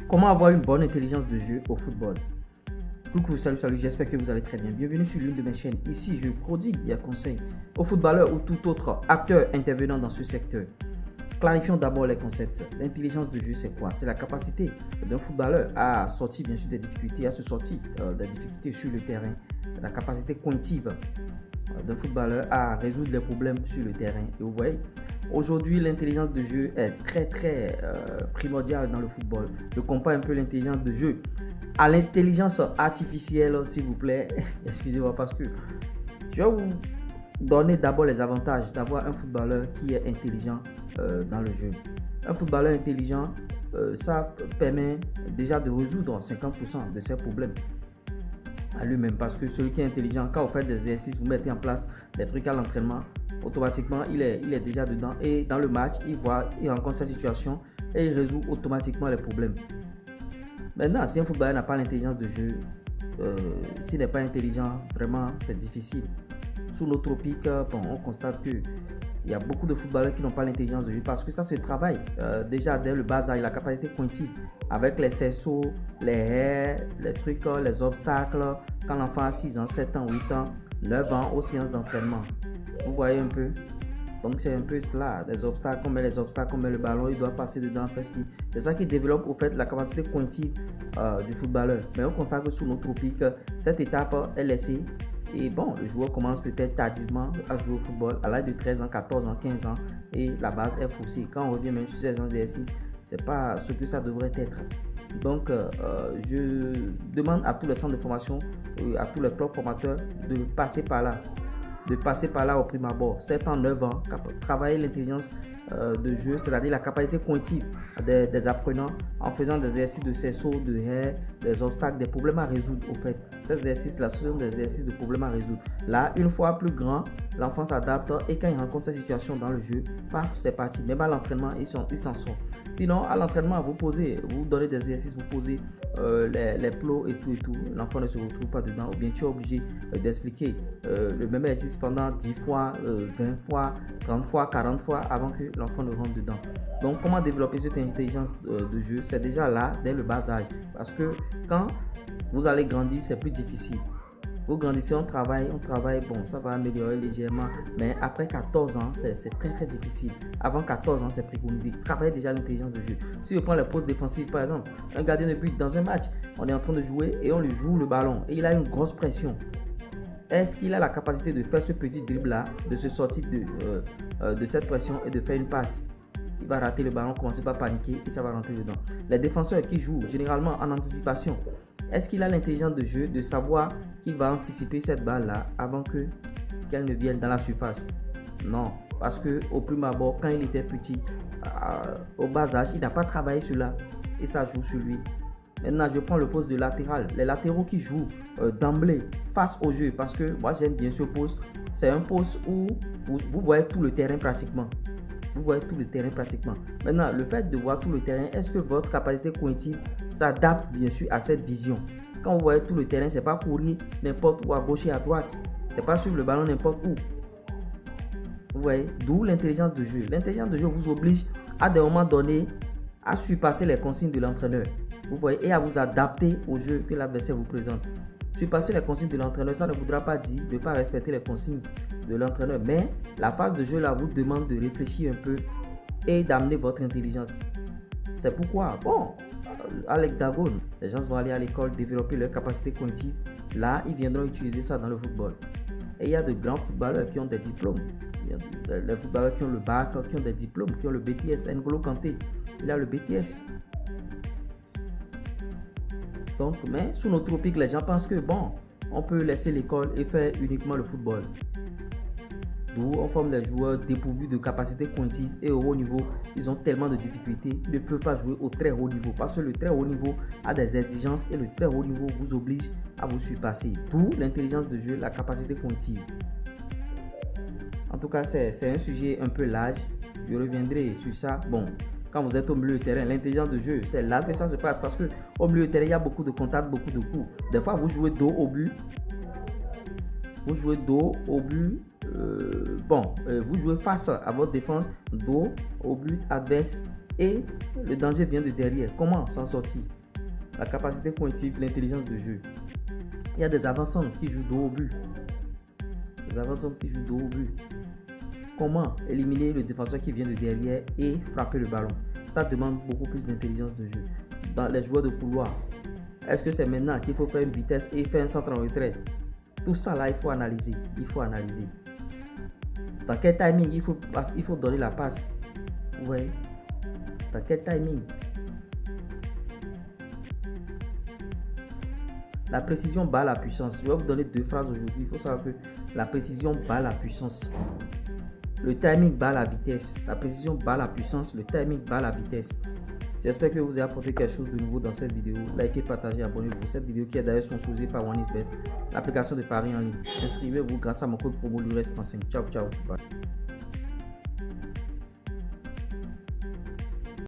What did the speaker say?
Comment avoir une bonne intelligence de jeu au football? Coucou, salut, j'espère que vous allez très bien. Bienvenue sur l'une de mes chaînes. Ici, je prodigue des conseils aux footballeurs ou tout autre acteur intervenant dans ce secteur. Clarifions d'abord les concepts. L'intelligence de jeu, c'est quoi? C'est la capacité d'un footballeur à sortir bien sûr des difficultés, à se sortir des difficultés sur le terrain. La capacité cognitive d'un footballeur à résoudre les problèmes sur le terrain. Et vous voyez, aujourd'hui, l'intelligence de jeu est très primordiale dans le football. Je compare un peu l'intelligence de jeu à l'intelligence artificielle, s'il vous plaît. Excusez-moi, parce que je vais vous donner d'abord les avantages d'avoir un footballeur qui est intelligent dans le jeu. Un footballeur intelligent, ça permet déjà de résoudre 50% de ses problèmes à lui-même, parce que celui qui est intelligent, quand vous faites des exercices, vous mettez en place des trucs à l'entraînement, automatiquement il est déjà dedans, et dans le match il rencontre sa situation et il résout automatiquement les problèmes. Maintenant, si un footballeur n'a pas l'intelligence de jeu, s'il n'est pas intelligent, vraiment c'est difficile. Sous nos tropiques, on constate que il y a beaucoup de footballeurs qui n'ont pas l'intelligence de jeu, parce que ça se travaille déjà dès le bas âge, la capacité cognitive avec les cerceaux, les haies, les trucs, les obstacles, quand l'enfant a 6 ans, 7 ans, 8 ans, 9 ans aux séances d'entraînement. Vous voyez un peu? Donc c'est un peu cela, les obstacles, on met le ballon, il doit passer dedans, faire ci. C'est ça qui développe au fait la capacité cognitive du footballeur. Mais on constate que sous nos tropiques, cette étape est laissée. Et bon, le joueur commence peut-être tardivement à jouer au football à l'âge de 13 ans, 14 ans, 15 ans, et la base est faussée. Quand on revient même sur ces exercices, c'est pas ce que ça devrait être. Donc, je demande à tous les centres de formation, à tous les clubs formateurs de passer par là au prime abord. 7 ans, 9 ans, travailler l'intelligence de jeu, c'est-à-dire la capacité cognitive des apprenants en faisant des exercices de cerceaux, de haies, des obstacles, des problèmes à résoudre. Au fait, ces exercices-là, ce sont des exercices de problèmes à résoudre. Là, une fois plus grand, l'enfant s'adapte et quand il rencontre cette situation dans le jeu, paf, c'est parti. Même à l'entraînement, il s'en sort. Sinon, à l'entraînement, vous donnez des exercices, vous posez les plots et tout. L'enfant ne se retrouve pas dedans, ou bien tu es obligé d'expliquer le même exercice pendant 10 fois, 20 fois, 30 fois, 40 fois avant que l'enfant ne rentre dedans. Donc, comment développer cette intelligence de jeu? C'est déjà là, dès le bas âge. Parce que quand vous allez grandir, c'est plus difficile. Vous grandissez, on travaille, bon, ça va améliorer légèrement, mais après 14 ans, c'est très difficile. Avant 14 ans, c'est préconisé. Travaillez déjà l'intelligence de jeu. Si je prends les postes défensifs, par exemple, un gardien de but dans un match, on est en train de jouer et on lui joue le ballon et il a une grosse pression. Est-ce qu'il a la capacité de faire ce petit dribble-là, de se sortir de cette pression et de faire une passe? Il va rater le ballon, commencer par paniquer et ça va rentrer dedans. Les défenseurs qui jouent généralement en anticipation, est-ce qu'il a l'intelligence de jeu de savoir qu'il va anticiper cette balle-là avant qu'elle ne vienne dans la surface? Non, parce qu'au prime abord, quand il était petit, au bas âge, il n'a pas travaillé cela et ça joue sur lui. Maintenant, je prends le poste de latéral. Les latéraux qui jouent d'emblée face au jeu, parce que moi j'aime bien ce poste. C'est un poste où vous voyez tout le terrain pratiquement. Maintenant, le fait de voir tout le terrain, est-ce que votre capacité cognitive s'adapte bien sûr à cette vision? Quand vous voyez tout le terrain, c'est pas courir n'importe où à gauche et à droite. C'est pas suivre le ballon n'importe où. Vous voyez, d'où l'intelligence de jeu. L'intelligence de jeu vous oblige à des moments donnés à surpasser les consignes de l'entraîneur. Vous voyez, et à vous adapter au jeu que l'adversaire vous présente. Surpasser les consignes de l'entraîneur, ça ne voudra pas dire de ne pas respecter les consignes de l'entraîneur, mais la phase de jeu là vous demande de réfléchir un peu et d'amener votre intelligence. C'est pourquoi, bon, à l'hexagone, les gens vont aller à l'école développer leur capacité cognitive. Là, ils viendront utiliser ça dans le football. Et il y a de grands footballeurs qui ont des diplômes. Il y a des footballeurs qui ont le bac, qui ont des diplômes, qui ont le BTS. N'Golo Kanté, il a le BTS. Donc, mais sous nos tropiques, les gens pensent que bon, on peut laisser l'école et faire uniquement le football. D'où on forme des joueurs dépourvus de capacité cognitive et au haut niveau, ils ont tellement de difficultés, ils ne peuvent pas jouer au très haut niveau parce que le très haut niveau a des exigences et le très haut niveau vous oblige à vous surpasser. D'où l'intelligence de jeu, la capacité cognitive. En tout cas, c'est un sujet un peu large. Je reviendrai sur ça. Bon, quand vous êtes au milieu de terrain, l'intelligence de jeu, c'est là que ça se passe parce qu'au milieu de terrain, il y a beaucoup de contacts, beaucoup de coups. Des fois, vous jouez dos au but. Vous jouez vous jouez face à votre défense, dos au but adverse. et le danger vient de derrière. Comment s'en sortir? La capacité cognitive, l'intelligence de jeu. Il y a des avançants qui jouent dos au but. Comment éliminer le défenseur qui vient de derrière et frapper le ballon? Ça demande beaucoup plus d'intelligence de jeu. Dans les joueurs de couloir, est-ce que c'est maintenant qu'il faut faire une vitesse et faire un centre en retrait? Tout ça là, il faut analyser. Dans quel timing il faut donner la passe? Ouais. Dans quel timing? La précision bat la puissance. Je vais vous donner 2 phrases aujourd'hui. Il faut savoir que la précision bat la puissance. Le timing bat la vitesse. La précision bat la puissance. Le timing bat la vitesse. J'espère que vous avez apporté quelque chose de nouveau dans cette vidéo. Likez, partagez, abonnez-vous. Cette vidéo qui est d'ailleurs sponsorisée par OneXBet, l'application de paris en ligne. Inscrivez-vous grâce à mon code promo LURES35. Ciao, ciao. Bye.